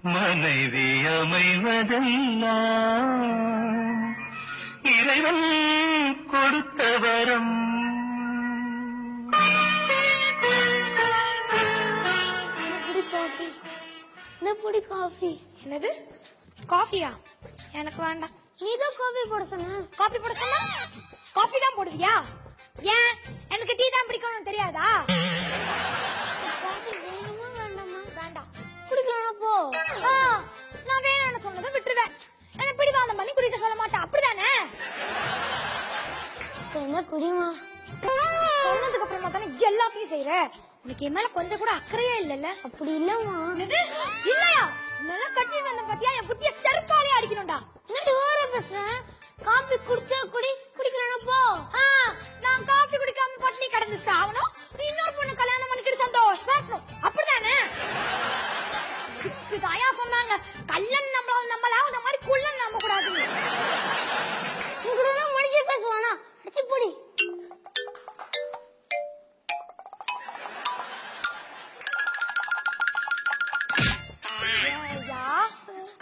மனைவி அமைவதெல்லாம் இறைவன் கொடுத்த வரம். காஃபி என்னது? காஃபியா? எனக்கு வேண்டாம். நீதான் காஃபி போட சொன்ன. காஃபி போட சொன்னா காஃபி தான் போடுவியா? ஏன் எனக்கு டீ தான் பிடிக்கும்னு தெரியாதா? காஃபி வேணுமா வேண்டாமா? வேண்டாம். குடிக்கலனா போ. நான் வேணும்னு சொன்னதை விட்டுருவேன். என்ன பிடிவாதம் பண்ணி குடிக்க சொல்ல மாட்டேன், அப்படிதானே? என்ன குடிமா? சொன்னதுக்கு அப்புறமா தானே எல்லாத்தையும் செய்யற. உனக்கு என் மேல கொஞ்சம் கூட அக்கறையே இல்லல்ல? அப்படி இல்லம்மா. இல்லையா? நல்லா கட்டிட்டு வந்த பாத்தியா? என் புத்திய செருப்பாலே அடிக்கணும்டா. என்னடி ஓர பேசுறேன்? காபி குடிச்சா குடிக்கிறேனா போ. நான் காபி குடிக்காம பட்டினி கிடந்து சாவணும், நீ இன்னொரு பொண்ணு கல்யாணம் பண்ணிக்கிட்டு சந்தோஷமா இருக்கணும், அப்படிதானே? இப்படிதாயா சொன்னாங்க, கல்லன் நம்மளா இந்த மாதிரி குள்ளன் நம்ப கூடாதுன்னு. உங்களோட மனுஷன் பேசுவானா? அடிச்சு போடி.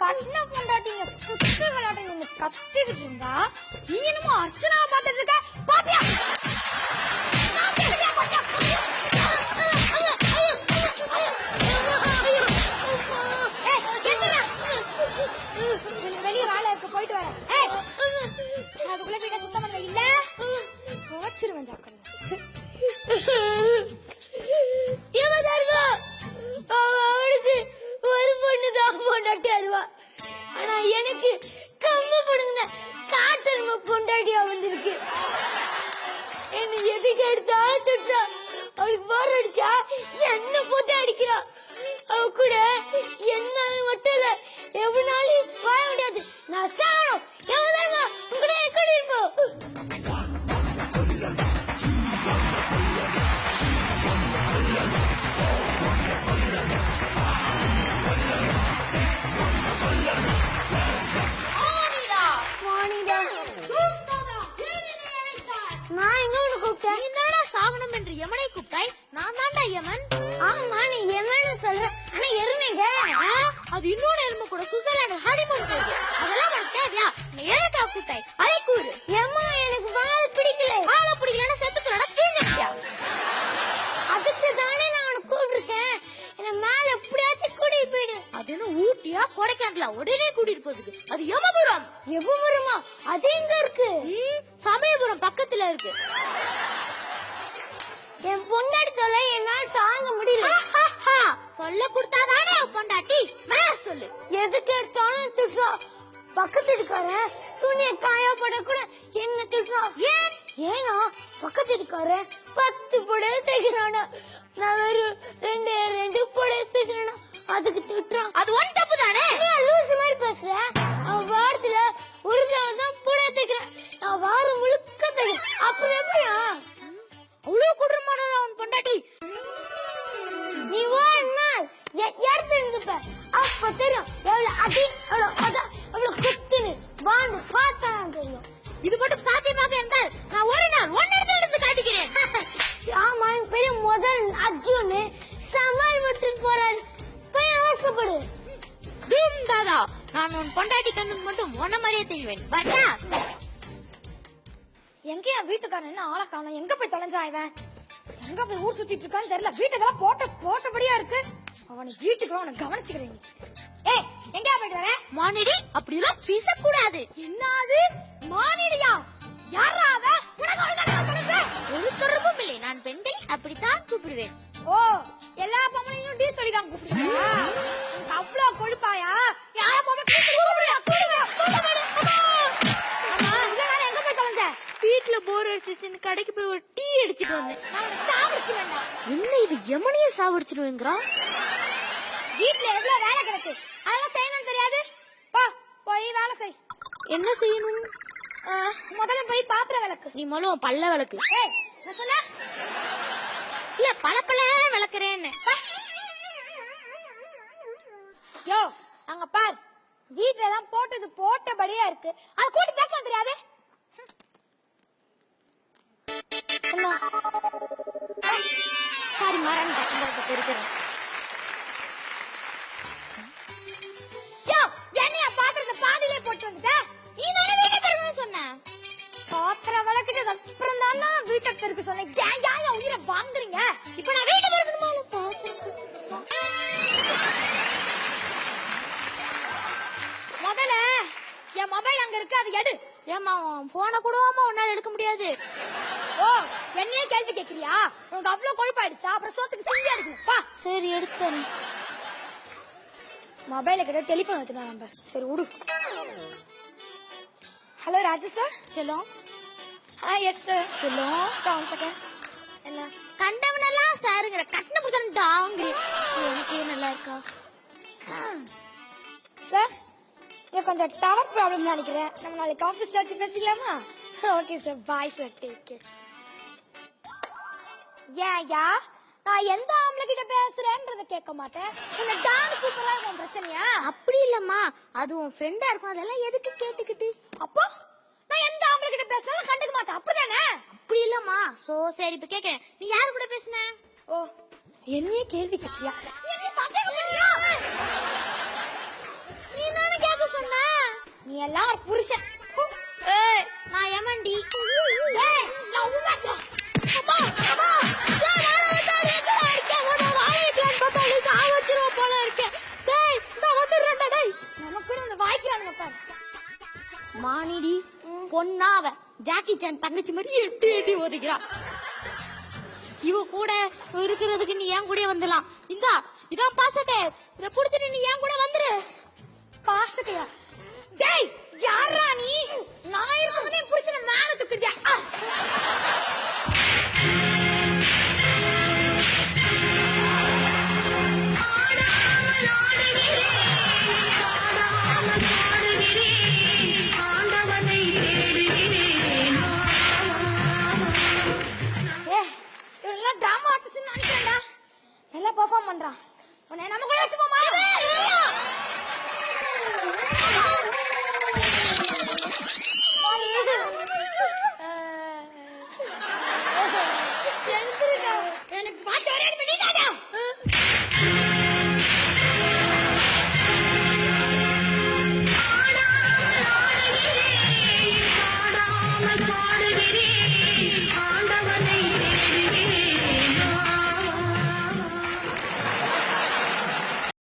கண்ண பொண்டாட்டிங்க குத்து விளையாட்டு கத்திக்கிட்டு இருந்தா நீ என்னமோ அர்ச்சனா பாத்துட்டு இருக்க. பாப்பியா வெளியே வேலை இருக்கு, போயிட்டு வரேன். அதுக்குள்ள வீட்டை சுத்தம் பண்ண இல்ல துவச்சிருவேன். ஜாக்கிரதை. அவளுக்கு ஒரு பொண்ணுதான் பொண்டாட்டி அருவா, ஆனா எனக்கு கம்மி பொண்ணுங்க காட்டருவ பொண்டாட்டியா வந்திருக்கு. என்ன எதுக்கு எடுத்தாலும் திட்டா. அவளுக்கு போர் அடிச்சா என்ன போட்டு அடிக்கிறா. அவ கூட என்ன மட்டும் இல்ல, எவ்வளவு வாழ முடியாது. நான் சாகணும். எவ்வளவு உங்களே எப்படி இருப்போம். நான் எங்க உன்னை கூப்பிட்டேன்? நீ தானடா சாகணும் என்று யமனை கூப்பிட்டாய். நான் தான்டா யமன். ஆமா, நீ யமன்னு சொல்ற, ஆனா எருமைங்க. அது இன்னொரு எருமை கூட சுவிட்சர்லாந்து ஹனிமூன் போகுது. அதெல்லாம் உனக்கு தேவையா? நீ எதுக்கா கூப்பிட்டாய்? அதை கூறு. யம்மா, எனக்கு வாழ பிடிக்கல. வாழ பிடிக்கலன்னா செத்துறடா, தீஞ்சிட்டியா? அதுக்கு தானே நான் உனக்கு கூப்பிட்டுருக்கேன். என்ன மேல எப்படியாச்சும் கூட்டிட்டு போயிடு. அது என்ன ஊட்டியா கொடைக்கானலா? உடனே கூட்டிட்டு போகுது. அது யமபுரம். யமபுரமா? அது எங்க இருக்கு? சமயபுரம் பக்கத்துல இருக்கு. என் பொண்டாட்டி தொல்லை என்னால தாங்க முடியல. சொல்ல கொடுத்தாதானே பொண்டாட்டி சொல்லு. எதுக்கு எடுத்தாலும் திட்டுறா. பக்கத்து இருக்காரு துணியை காயா போட கூட என்ன திட்டுறா. ஏன்னா பக்கத்து இருக்காரு 10 புடவை தைக்கிறானா, நான் வெறும் 2 புடவை தைக்கிறேன்னா அதுக்கு திட்டுறான். அது ஒன் தப்பு தானே? லூசு மாதிரி பேசுற. அவன் வாரத்துல ஒரு தடவை தான் புடவை தைக்கிறேன், நான் வாரம் முழுக்க தைக்கிறேன். அப்ப எப்படியா அவ்வளவு குடும்பமான அவன் பொண்டாட்டி? நீ இடத்துல இருந்துப்ப அப்ப தெரியும் எவ்வளவு அடி எவ்வளவு குத்துன்னு வாண்டு பார்த்தா தெரியும். இது மட்டும் சாத்தியமாக இருந்தால் நான் ஒரு நாள் ஒன்னிடத்துல இருந்து காட்டிக்கிறேன். ஆமா, பெரிய முதல் அர்ஜுன் சமாளி விட்டு போறாரு. போய் அவசப்படு. தாதா, நான் உன் பொண்டாட்டி கண்ணுக்கு மட்டும் ஒன்ன மாதிரியே தெரிவேன். வரட்டா? எங்க என் வீட்டுக்காரன் என்ன ஆளை காணோம்? எங்க போய் தொலைஞ்சா இவன்? எங்க போய் ஊர் சுத்திட்டு இருக்கான்னு தெரியல. வீட்டுக்கெல்லாம் போட்டபடியா இருக்கு. அவனை வீட்டுக்கு அவனை கவனிச்சுக்கிறேன். ஏய், எங்க போயிட்டு வர? மானிடி, அப்படி எல்லாம் பேசக்கூடாது. என்னது மானிடியா? யாரா அவ? ஒரு தொடர்பும் இல்லை. நான் பெண்களை அப்படித்தான் கூப்பிடுவேன். ஓ, எல்லா பொம்பளையும் டீ சொல்லிதான் கூப்பிடுவா? அவ்வளவு கொழுப்பாயா? யார பொம்பளை வீட்டுல போர் அடிச்சுன்னு கடைக்கு போய் ஒரு டீ அடிச்சுட்டு வந்தேன். என்ன இது யமனைய சாவடிச்சிருவேங்கிறா? வீட்டுல எவ்வளவு வேலை கிடக்கு, அதெல்லாம் செய்யணும் தெரியாது? போய் வேலை செய். என்ன செய்யணும்? முதல்ல போய் பாத்திரம் விளக்கு. நீ முதல்ல பல்ல விளக்கு. நான் சொன்ன இல்ல, பல விளக்குறேன்னு. யோ, அங்க பார், வீட்டுல எல்லாம் போட்டது போட்டபடியா இருக்கு. அது கூட்டி பேச தெரியாது. சாரி, மறந்துட்டேன். கொடுக்க சொன்னேன். ஏன் உயிரை வாங்குறீங்க? இப்ப நான் வீட்டுக்கு வரணுமா? முதல்ல என் மொபைல் அங்க இருக்கு, அது எடு. ஏமா போன கூடவாமா உன்னால எடுக்க முடியாது. ஓ என்னையே கேள்வி கேக்குறியா? உனக்கு அவ்வளவு கொழுப்பாயிடுச்சா? அப்புறம் சோத்துக்கு சிங்கி எடுக்கணும். வா. சரி எடுத்தேன். மொபைல கிட்ட டெலிபோன் வச்சுனா நம்பர். சரி விடு. Hello Raju sir. Hello. Yes sir. Hello. என்ன கண்டவனெல்லாம் சாருங்கிற கட்டண புத்தன் டாங்கி. உனக்கு நல்லா இருக்கா சார்? இங்க கொஞ்சம் டவர் ப்ராப்ளம் நினைக்கிறேன். நம்ம நாளைக்கு ஆபீஸ்ல வச்சு பேசிக்கலாமா? Okay sir. Bye sir. Take care. ஏயா நான் எந்த ஆம்பளை கிட்ட பேசுறேன்றத கேட்க மாட்டேன். உன்னை டான் கூப்பிடுறா உன் பிரச்சனையா? அப்படி இல்லம்மா, அது உன் ஃப்ரெண்டா இருக்கும். அதெல்லாம் எதுக்கு கேட்டுக்கிட்டு? அப்போ நான் எந்த ஆம்பளை கிட்ட பேசுறேன் கண்டுக்க மாட்டேன், அப்படிதானே? அப்படி இல்லம்மா. சரி இப்ப கேக்குறேன், நீ யாரு கூட பேசுன? ஓ என்னையே கேள்வி கேட்கியா? நீ சந்தேகப்பட்டியா? நீ தானே கேட்க சொன்ன. நீ எல்லாம் ஒரு புருஷன். ஏய் நான் எமண்டி. ஏய் நான் உமாக்கா. அம்மா அம்மா மானிடி பொண்ணாவ ஜாக்கி சான் தங்கச்சி மாதிரி எட்டி எட்டி ஒதுக்கிறா. இவ கூட இருக்கிறதுக்கு நீ ஏன் கூட வந்துடலாம். இதான் பாசத்தை. இத புடிச்சிட்டு நீ ஏன் கூட வந்துரு. பாசத்தையா? டேய் யாரா நீ? நான் இருக்கும்போது புருஷனை மேல தூக்குறியா?